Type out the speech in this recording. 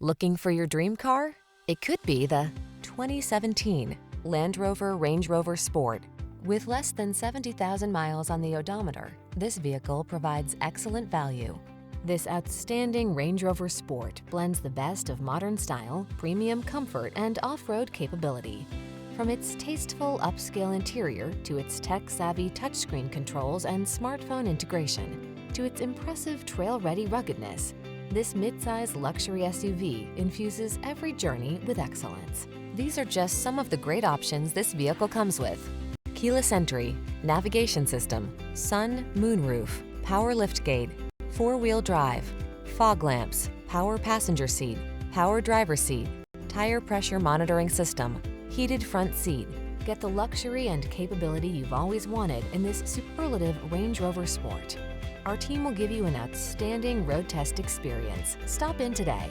Looking for your dream car? It could be the 2017 Land Rover Range Rover Sport. With less than 70,000 miles on the odometer, this vehicle provides excellent value. This outstanding Range Rover Sport blends the best of modern style, premium comfort, and off-road capability. From its tasteful upscale interior to its tech-savvy touchscreen controls and smartphone integration, to its impressive trail-ready ruggedness, this midsize luxury SUV infuses every journey with excellence. These are just some of the great options this vehicle comes with: keyless entry, navigation system, sun, moonroof, power liftgate, four-wheel drive, fog lamps, power passenger seat, power driver seat, tire pressure monitoring system, heated front seat. Get the luxury and capability you've always wanted in this superlative Range Rover Sport. Our team will give you an outstanding road test experience. Stop in today.